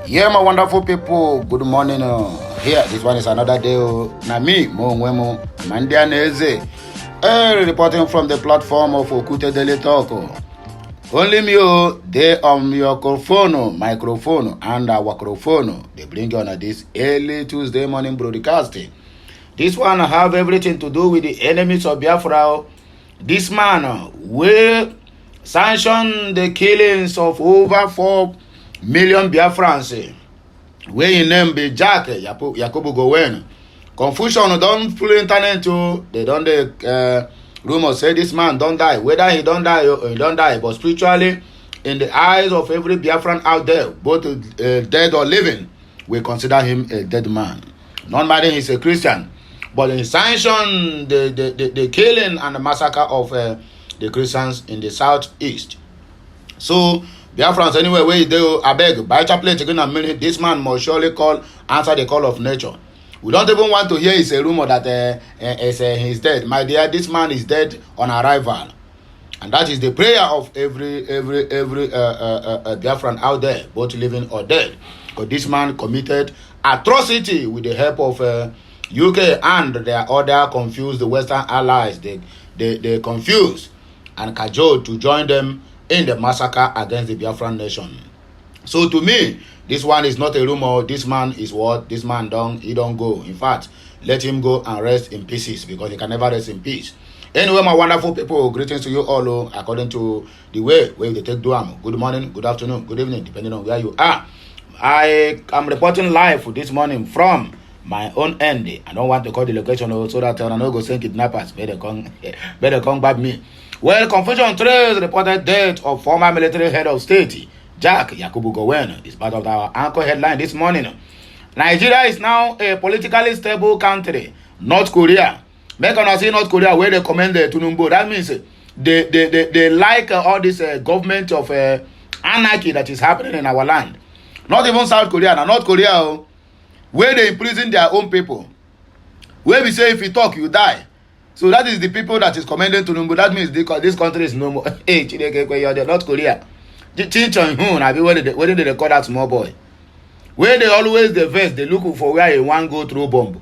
Yeah, my wonderful people. Good morning. Here, this one is another day. Na me, Mo Nwemo, Mandianeze, reporting from the platform of Okute Daily Talk. Only me, they on your microphone, and our microphone. They bring you on this early Tuesday morning broadcasting. This one have everything to do with the enemies of Biafra. This man will sanction the killings of over 4 million Biafrans. Where in name be Jack Yakubu Goen. Confusion don't full internet too. They don't rumors say this man don't die. Whether he don't die or he don't die, but spiritually, in the eyes of every Biafran out there, both dead or living, we consider him a dead man. Non-matter he's a Christian, but he sanctioned the killing and the massacre of the Christians in the southeast. So Biafrans anyway, where they I beg, by chaplain again a minute, this man must surely answer the call of nature. We don't even want to hear it's a rumor that he's dead. My dear, this man is dead on arrival. And that is the prayer of every Biafran out there, both living or dead. Because this man committed atrocity with the help of UK and their other confused Western allies. They confused and cajoled to join them in the massacre against the Biafran nation. So to me, this one is not a rumor. This man is what? This man he don't go. In fact, let him go and rest in pieces, because he can never rest in peace. Anyway, my wonderful people, greetings to you all according to the way they take Duam. Good morning, good afternoon, good evening, depending on where you are. I am reporting live this morning from my own end. I don't want to call the location so that I don't go send kidnappers. Better come back me. Well, confusion trails reported death of former military head of state, Jack Yakubu Goen. It's part of our anchor headline this morning. Nigeria is now a politically stable country. North Korea. Make us see North Korea where they commend the Tunumbu. That means they like all this government of anarchy that is happening in our land. Not even South Korea. Now North Korea, where they imprison their own people. Where we say if you talk, you die. So that is the people that is commending Tunumbu. That means this country is no more. Hey, you're the North Korea. Chin Chong Hun, I be where did they call that small boy? Where they always the vest, they look for where he want go through bomb.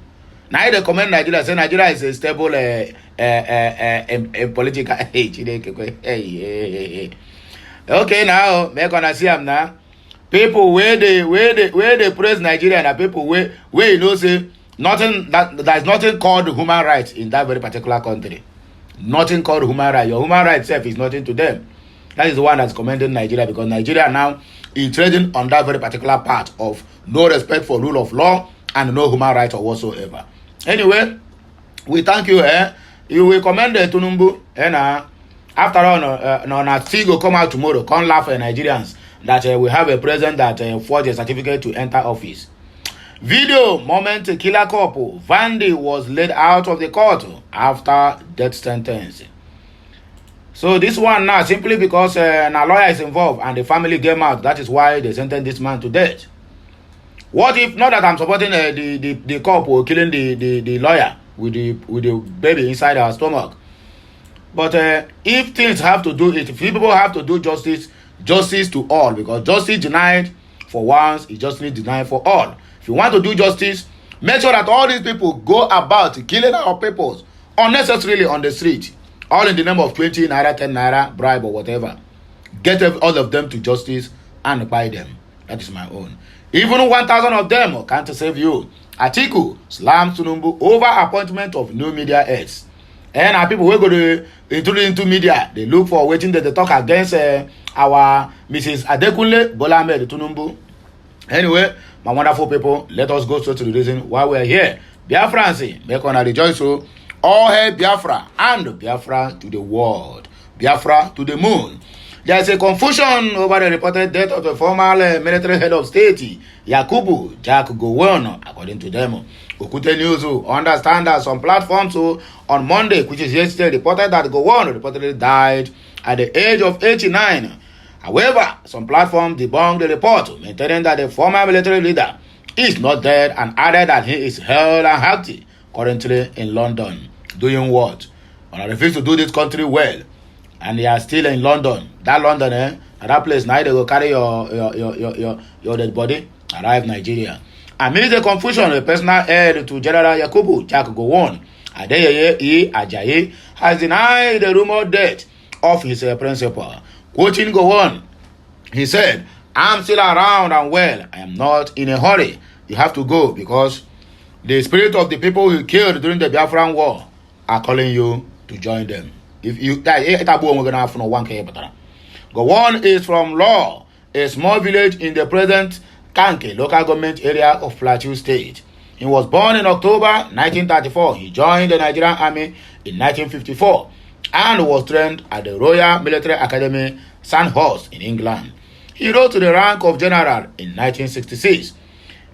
Now they commend Nigeria, say Nigeria is a stable political age. Hey. Okay, now make gonna see him now. People where they praise Nigeria and people where you know say nothing there's nothing called human rights in that very particular country. Nothing called human rights. Your human rights self is nothing to them. That is the one that's commending Nigeria, because Nigeria now is trading on that very particular part of no respect for rule of law and no human rights or whatsoever. Anyway, we thank you. You will commend Tunumbu, and after all, Stigo come out tomorrow, come laugh at Nigerians that we have a president that forged a certificate to enter office. Video moment killer couple Vandy was laid out of the court after death sentence. So this one now simply because a lawyer is involved and the family came out, that is why they sentenced this man to death. What if not that I'm supporting the couple killing the lawyer with the baby inside her stomach? But if things have to do it, if people have to do justice to all, because justice denied for once is justice denied for all. If you want to do justice, make sure that all these people go about killing our peoples unnecessarily on the street, all in the name of 20 naira, 10 naira, bribe or whatever. Get all of them to justice and buy them. That is my own. Even 1,000 of them can't save you. Atiku slams Tunumbu over appointment of new media heads. And our people will go to into media. They look for waiting that they talk against our Mrs. Adekunle Bolanle Tunumbu. Anyway, my wonderful people, let us go straight to the reason why we are here. Biafrans, make on a rejoice. So, all hail Biafra and Biafra to the world. Biafra to the moon. There is a confusion over the reported death of the former military head of state, Yakubu Jack Goen, according to them. Okute News understand that some platforms on Monday, which is yesterday, reported that Goen reportedly died at the age of 89. However, some platforms debunked the report, maintaining that the former military leader is not dead and added that he is held and healthy, currently in London. Doing what? When I refuse to do this country well, and they are still in London. That London, that place, now they will carry your dead body arrived Nigeria. Amidst the confusion, a personal heir to General Yakubu Jack Goen, Adeyeye E. Ajayi, has denied the rumored death of his principal. Quoting Goen, he said, "I'm still around and well. I am not in a hurry. You have to go because the spirit of the people you killed during the Biafran war are calling you to join them." If you Goen is from Law, a small village in the present Kanke local government area of Plateau State. He was born in October 1934. He joined the Nigerian Army in 1954 and was trained at the Royal Military Academy, Sandhurst in England. He rose to the rank of general in 1966.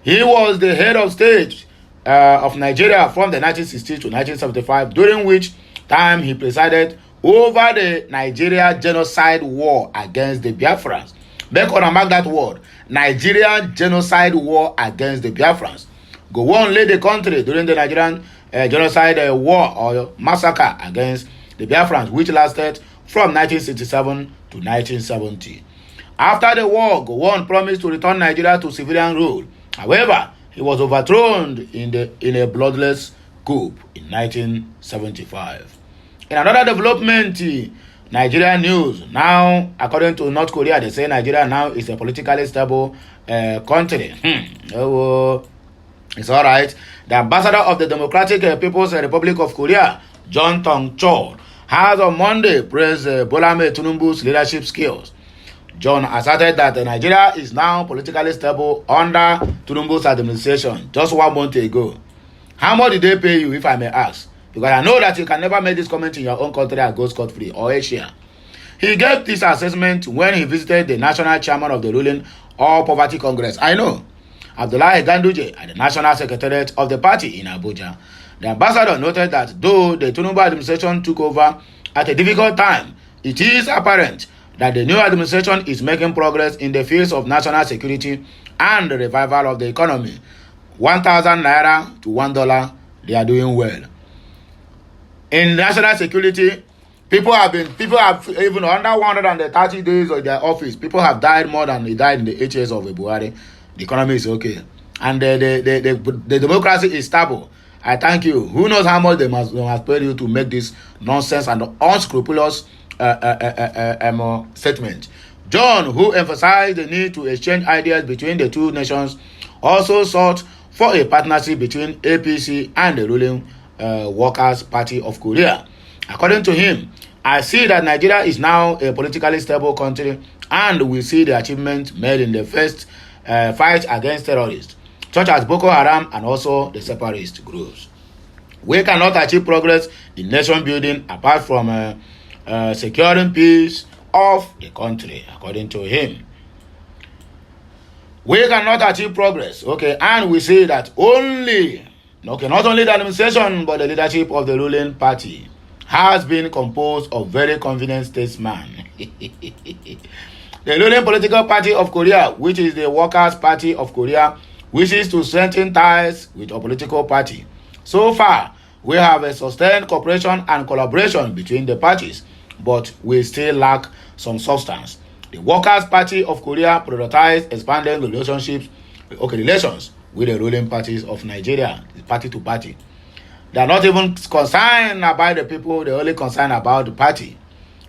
He was the head of state of Nigeria from the 1960s to 1975, during which time he presided over the Nigeria genocide war against the Biafrans. Make or mark that word, Nigeria genocide war against the Biafrans. Goen led the country during the Nigerian genocide war or massacre against the Biafrans, which lasted from 1967 to 1970. After the war, Goen promised to return Nigeria to civilian rule. However, he was overthrown in a bloodless coup in 1975. In another development, Nigeria news. Now, according to North Korea, they say Nigeria now is a politically stable country. Oh, it's all right. The ambassador of the Democratic People's Republic of Korea, John Tong-chol, has on Monday praised Bolanle Tinubu's leadership skills. John asserted that Nigeria is now politically stable under Tinubu's administration just 1 month ago. How much did they pay you, if I may ask? Because I know that you can never make this comment in your own country and go scot-free or Asia. He gave this assessment when he visited the national chairman of the ruling All Poverty Congress. I know, Abdullahi Ganduje, at the national secretariat of the party in Abuja. The ambassador noted that though the Tinubu administration took over at a difficult time, it is apparent that the new administration is making progress in the fields of national security and the revival of the economy. 1,000 naira to $1, they are doing well. In national security, people have even under 130 days of their office. People have died more than they died in the 8 years of Buhari. The economy is okay, and the democracy is stable. I thank you. Who knows how much they must pay you to make this nonsense and unscrupulous statement. John, who emphasized the need to exchange ideas between the two nations, also sought for a partnership between APC and the ruling Workers' Party of Korea. According to him, I see that Nigeria is now a politically stable country, and we see the achievements made in the first fight against terrorists, such as Boko Haram and also the separatist groups. We cannot achieve progress in nation building apart from securing peace of the country, according to him. We cannot achieve progress, and we see that not only the administration but the leadership of the ruling party has been composed of very confident statesmen. The ruling political party of Korea, which is the Workers' Party of Korea, wishes to strengthen ties with a political party. So far, we have a sustained cooperation and collaboration between the parties, but we still lack some substance. The Workers' Party of Korea prioritized expanding relations with the ruling parties of Nigeria, party to party. They are not even concerned about the people, they're only concerned about the party,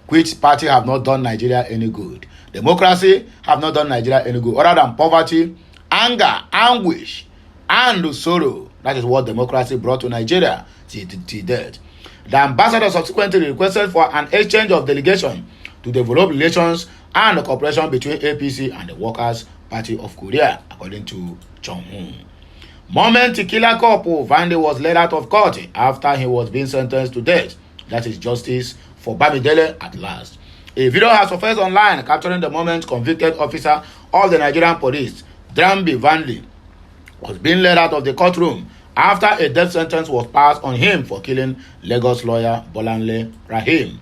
which party have not done Nigeria any good. Democracy have not done Nigeria any good, other than poverty, anger, anguish, and sorrow. That is what democracy brought to Nigeria till death. The ambassador subsequently requested for an exchange of delegation to develop relations and cooperation between APC and the Workers' Party of Korea, according to Chung-hoon. Moment killer couple Vande was let out of court after he was being sentenced to death. That is justice for Bamidele at last. A video has surfaced online capturing the moment convicted officer of the Nigerian police, Drambi Vanley, was being let out of the courtroom after a death sentence was passed on him for killing Lagos lawyer Bolanle Rahim.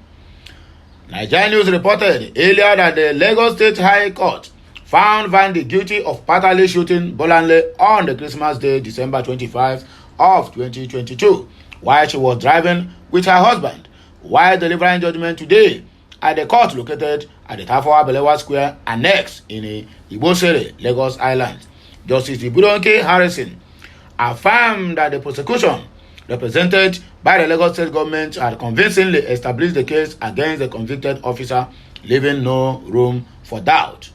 Nigerian News reported earlier that the Lagos State High Court found Vandy guilty of fatally shooting Bolanle on the Christmas Day, December 25 of 2022, while she was driving with her husband, while delivering judgment today at the court located at the Tafawa Balewa Square Annex in Ibosere, Lagos Island. Justice Ibudonke Harrison, affirmed that the prosecution represented by the Lagos State government had convincingly established the case against the convicted officer, leaving no room for doubt.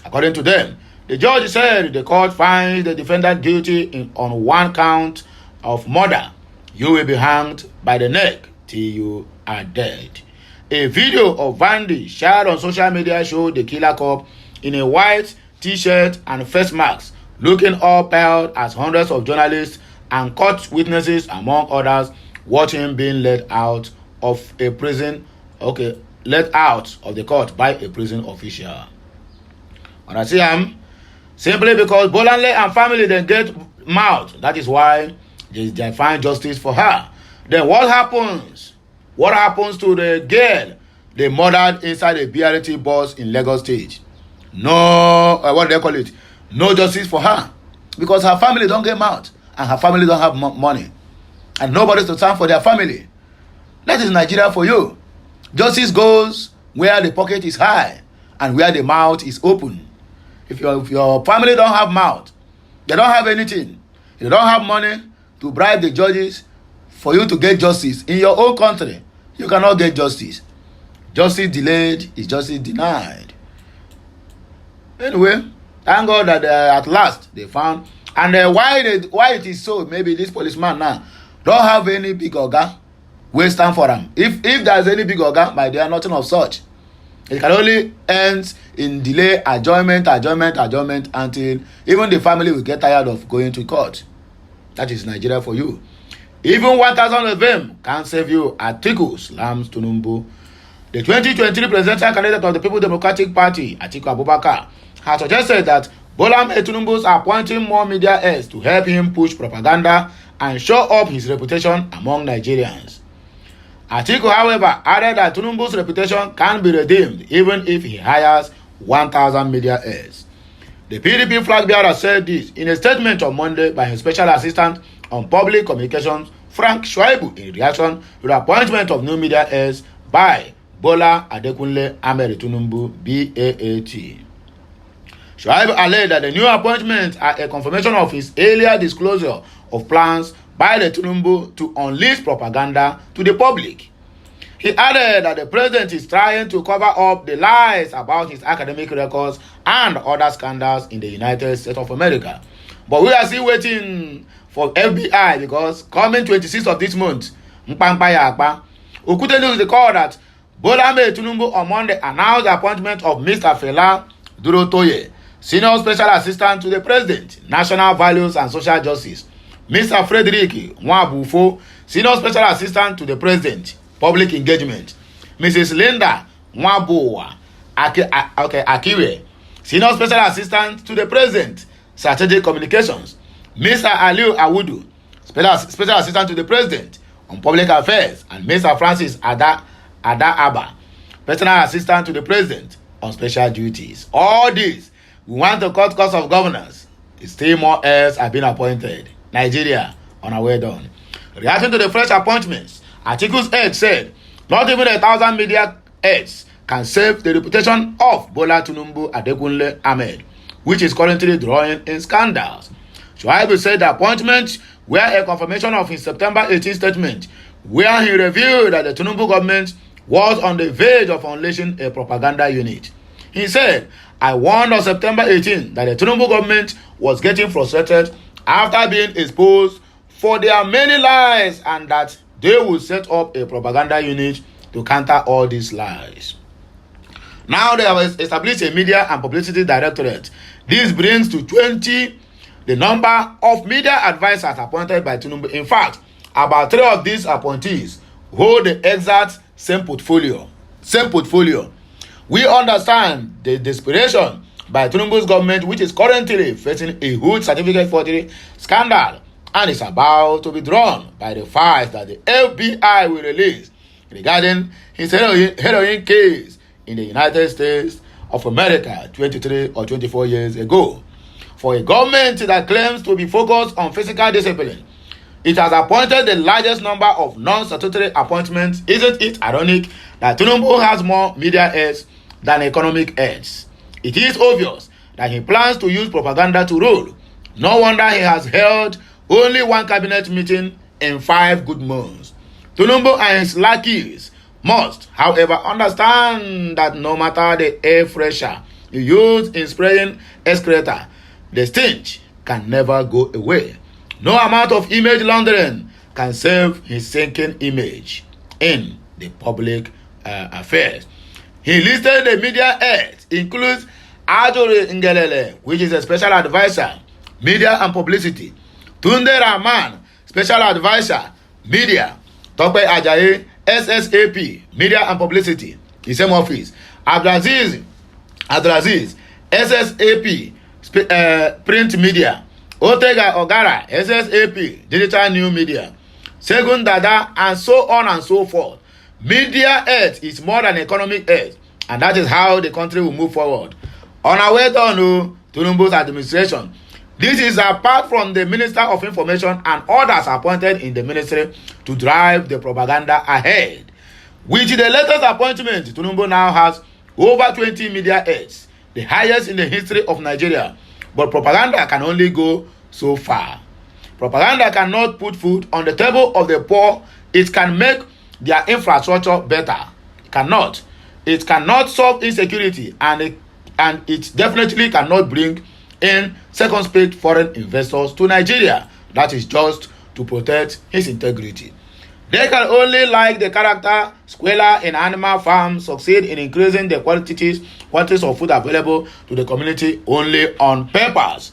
According to them, the judge said the court finds the defendant guilty on one count of murder. You will be hanged by the neck till you are dead. A video of Vandy shared on social media showed the killer cop in a white t-shirt and face mask, looking appalled as hundreds of journalists and court witnesses, among others, watch him being let out of a prison. Let out of the court by a prison official. And I see him simply because Bolanle and family then get mouth. That is why they find justice for her. Then what happens? What happens to the girl they murdered inside a BRT bus in Lagos State? No, what do they call it? No justice for her, because her family don't get mouth and her family don't have money, and nobody's to stand for their family. That is Nigeria for you. Justice goes where the pocket is high and where the mouth is open. If your family don't have mouth, they don't have anything, they don't have money to bribe the judges for you to get justice in your own country, you cannot get justice. Justice delayed is justice denied. Anyway, thank God that at last they found. And why it is so, maybe this policeman now don't have any big oga wey stand for them. If there's any big oga, my dear, nothing of such. It can only end in delay, adjournment until even the family will get tired of going to court. That is Nigeria for you. Even 1,000 of them can save you. Atiku slams Tinubu. The 2023 presidential candidate of the People's Democratic Party, Atiku Abubakar, has suggested that Bolanle Tinubu's appointing more media heads to help him push propaganda and show up his reputation among Nigerians. Atiku, however, added that Tinubu's reputation can be redeemed even if he hires 1,000 media heads. The PDP flag bearer said this in a statement on Monday by his special assistant on public communications, Frank Shuaibu, in reaction to the appointment of new media heads by Bola Adekunle Ahmed Tinubu, BAAT. Shuaibu alleged that the new appointments are a confirmation of his earlier disclosure of plans by the Tinubu to unleash propaganda to the public. He added that the president is trying to cover up the lies about his academic records and other scandals in the United States of America. But we are still waiting for FBI, because coming 26th of this month, Okute News recalled that Bolanle Tinubu on Monday announced the appointment of Mr. Fela Durotoye, Senior Special Assistant to the President, National Values and Social Justice, Mr. Frederick Nwabufo, Senior Special Assistant to the President, Public Engagement, Mrs. Linda Nwabowa Akiwe, Senior Special Assistant to the President, Strategic Communications, Mr. Aliu Awudu, Special Assistant to the President on Public Affairs, and Mr. Francis Ada Abba, Personal Assistant to the President on Special Duties. All these, we want to cut cost of governance. Still more heirs have been appointed. Nigeria, on our way done. Reacting to the fresh appointments, Atiku's aide said, not even 1,000 media aides can save the reputation of Bola Tinubu Adekunle Ahmed, which is currently drawing in scandals. Shuaibu said the appointments were a confirmation of his September 18 statement, where he revealed that the Tinubu government was on the verge of unleashing a propaganda unit. He said, I warned on September 18 that the Tinubu government was getting frustrated after being exposed for their many lies, and that they would set up a propaganda unit to counter all these lies. Now they have established a media and publicity directorate. This brings to 20 the number of media advisors appointed by Tinubu. In fact, about 3 of these appointees hold the exact same portfolio. We understand the desperation by Tinubu's government, which is currently facing a huge certificate forgery scandal and is about to be drawn by the files that the FBI will release regarding his heroin case in the United States of America 23 or 24 years ago. For a government that claims to be focused on physical discipline, it has appointed the largest number of non-statutory appointments. Isn't it ironic that Tinubu has more media aides than economic aides? It is obvious that he plans to use propaganda to rule. No wonder he has held only one cabinet meeting in 5 good months. Tinubu and his lackeys must, however, understand that no matter the air fresher you use in spraying excreta, the stench can never go away. No amount of image laundering can save his sinking image in the public affairs. He listed the media heads, includes Ajuri Ngelele, which is a special advisor, media and publicity. Tunde Rahman, special advisor, media. Tope Ajayi, SSAP, media and publicity, the same office. Abdulaziz, SSAP, print media. Otega Ogara, SSAP, digital new media. Segun Dada, and so on and so forth. Media health is more than economic health, and that is how the country will move forward. On our way to Tinubu's administration, this is apart from the Minister of Information and others appointed in the ministry to drive the propaganda ahead. With the latest appointment, Tinubu now has over 20 media heads, the highest in the history of Nigeria. But propaganda can only go so far. Propaganda cannot put food on the table of the poor. It can make their infrastructure better. It cannot. It cannot solve insecurity, and it definitely cannot bring in second-rate foreign investors to Nigeria. That is just to protect his integrity. They can only like the character squalor in animal farms, succeed in increasing the quantities of food available to the community only on papers,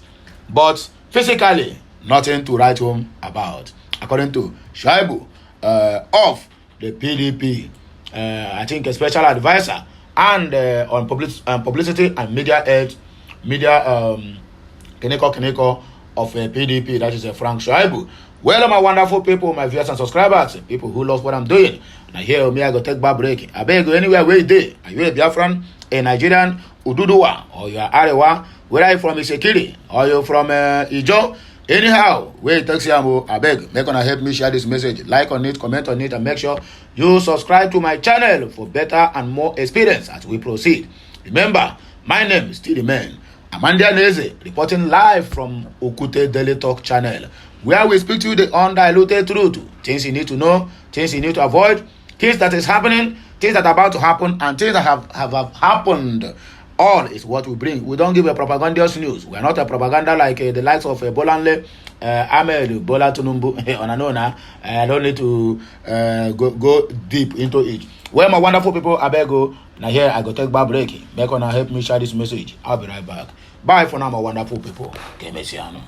but physically nothing to write home about. According to Shaibu of the PDP, I think a special advisor and on publicity and media head, Kineko of PDP, that is Frank Shaibu. Well, my wonderful people, my viewers and subscribers, people who love what I'm doing. Now here me, I go take back break. I beg you anywhere where you dey. Are you a Biafran, a Nigerian, Ududuwa, or you are Arewa? Where are you from, Isekiri, or you from Ijo? Anyhow, where it takes you, I beg, make gonna help me share this message. Like on it, comment on it, and make sure you subscribe to my channel for better and more experience as we proceed. Remember, my name is still the man, Amanda Neze, reporting live from Okute Daily Talk channel, where we speak to you the undiluted truth, things you need to know, things you need to avoid, things that is happening, things that are about to happen, and things that have happened. All is what we bring. We don't give a propaganda's news. We are not a propaganda like the likes of Bolanle, Ahmed, Bola Tinubu, I don't need to go deep into it. Well, my wonderful people, I beg you. Now here I go take back break. Make on help me share this message. I'll be right back. Bye for now, my wonderful people. Okay, Messiano.